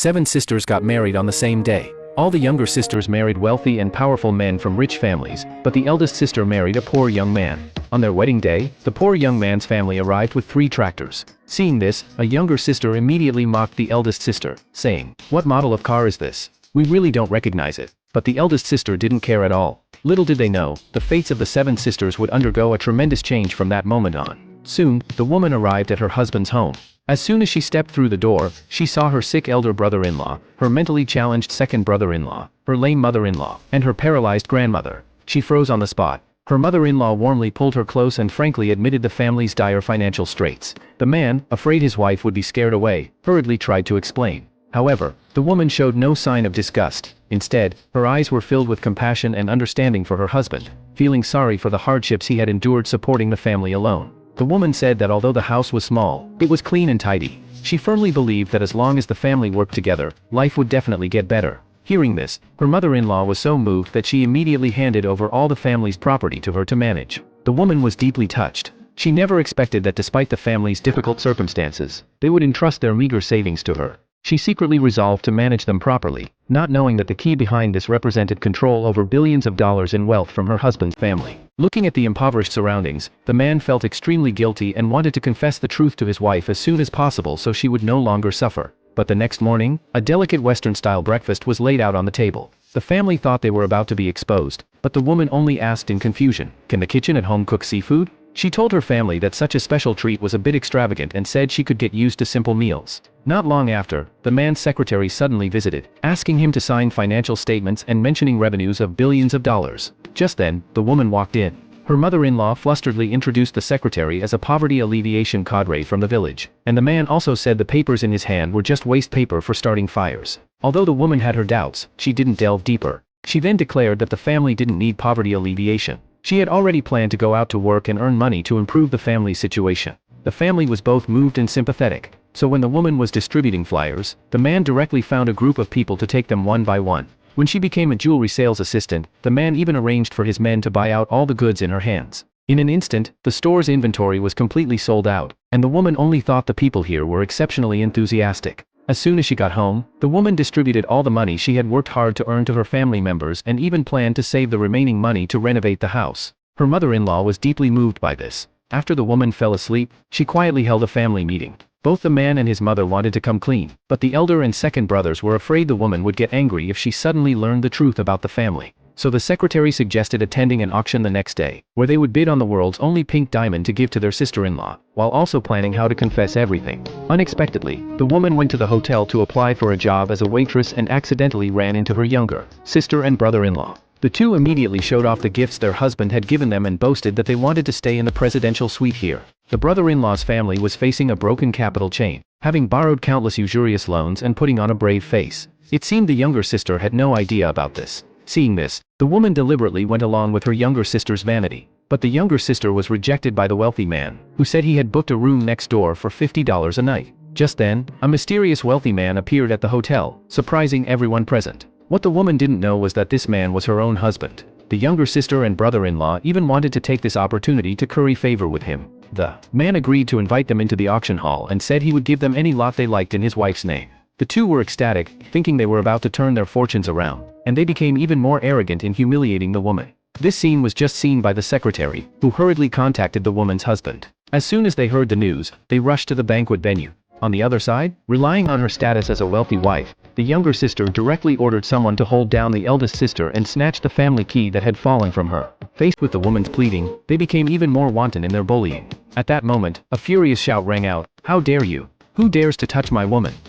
7 sisters got married on the same day. All the younger sisters married wealthy and powerful men from rich families, but the eldest sister married a poor young man. On their wedding day, the poor young man's family arrived with 3 tractors. Seeing this, a younger sister immediately mocked the eldest sister, saying, "What model of car is this? We really don't recognize it." But the eldest sister didn't care at all. Little did they know, the fates of the 7 sisters would undergo a tremendous change from that moment on. Soon, the woman arrived at her husband's home. As soon as she stepped through the door, she saw her sick elder brother-in-law, her mentally challenged second brother-in-law, her lame mother-in-law, and her paralyzed grandmother. She froze on the spot. Her mother-in-law warmly pulled her close and frankly admitted the family's dire financial straits. The man, afraid his wife would be scared away, hurriedly tried to explain. However, the woman showed no sign of disgust. Instead, her eyes were filled with compassion and understanding for her husband, feeling sorry for the hardships he had endured supporting the family alone. The woman said that although the house was small, it was clean and tidy. She firmly believed that as long as the family worked together, life would definitely get better. Hearing this, her mother-in-law was so moved that she immediately handed over all the family's property to her to manage. The woman was deeply touched. She never expected that despite the family's difficult circumstances, they would entrust their meager savings to her. She secretly resolved to manage them properly, not knowing that the key behind this represented control over billions of dollars in wealth from her husband's family. Looking at the impoverished surroundings, the man felt extremely guilty and wanted to confess the truth to his wife as soon as possible so she would no longer suffer. But the next morning, a delicate Western-style breakfast was laid out on the table. The family thought they were about to be exposed, but the woman only asked in confusion, "Can the kitchen at home cook seafood?" She told her family that such a special treat was a bit extravagant and said she could get used to simple meals. Not long after, the man's secretary suddenly visited, asking him to sign financial statements and mentioning revenues of billions of dollars. Just then, the woman walked in. Her mother-in-law flusteredly introduced the secretary as a poverty alleviation cadre from the village, and the man also said the papers in his hand were just waste paper for starting fires. Although the woman had her doubts, she didn't delve deeper. She then declared that the family didn't need poverty alleviation. She had already planned to go out to work and earn money to improve the family's situation. The family was both moved and sympathetic. So when the woman was distributing flyers, the man directly found a group of people to take them one by one. When she became a jewelry sales assistant, the man even arranged for his men to buy out all the goods in her hands. In an instant, the store's inventory was completely sold out, and the woman only thought the people here were exceptionally enthusiastic. As soon as she got home, the woman distributed all the money she had worked hard to earn to her family members and even planned to save the remaining money to renovate the house. Her mother-in-law was deeply moved by this. After the woman fell asleep, she quietly held a family meeting. Both the man and his mother wanted to come clean, but the elder and second brothers were afraid the woman would get angry if she suddenly learned the truth about the family. So the secretary suggested attending an auction the next day, where they would bid on the world's only pink diamond to give to their sister-in-law, while also planning how to confess everything. Unexpectedly, the woman went to the hotel to apply for a job as a waitress and accidentally ran into her younger sister and brother-in-law. The two immediately showed off the gifts their husband had given them and boasted that they wanted to stay in the presidential suite here. The brother-in-law's family was facing a broken capital chain, having borrowed countless usurious loans and putting on a brave face. It seemed the younger sister had no idea about this. Seeing this, the woman deliberately went along with her younger sister's vanity. But the younger sister was rejected by the wealthy man, who said he had booked a room next door for $50 a night. Just then, a mysterious wealthy man appeared at the hotel, surprising everyone present. What the woman didn't know was that this man was her own husband. The younger sister and brother-in-law even wanted to take this opportunity to curry favor with him. The man agreed to invite them into the auction hall and said he would give them any lot they liked in his wife's name. The two were ecstatic, thinking they were about to turn their fortunes around, and they became even more arrogant in humiliating the woman. This scene was just seen by the secretary, who hurriedly contacted the woman's husband. As soon as they heard the news, they rushed to the banquet venue. On the other side, relying on her status as a wealthy wife, the younger sister directly ordered someone to hold down the eldest sister and snatch the family key that had fallen from her. Faced with the woman's pleading, they became even more wanton in their bullying. At that moment, a furious shout rang out, "How dare you? Who dares to touch my woman?"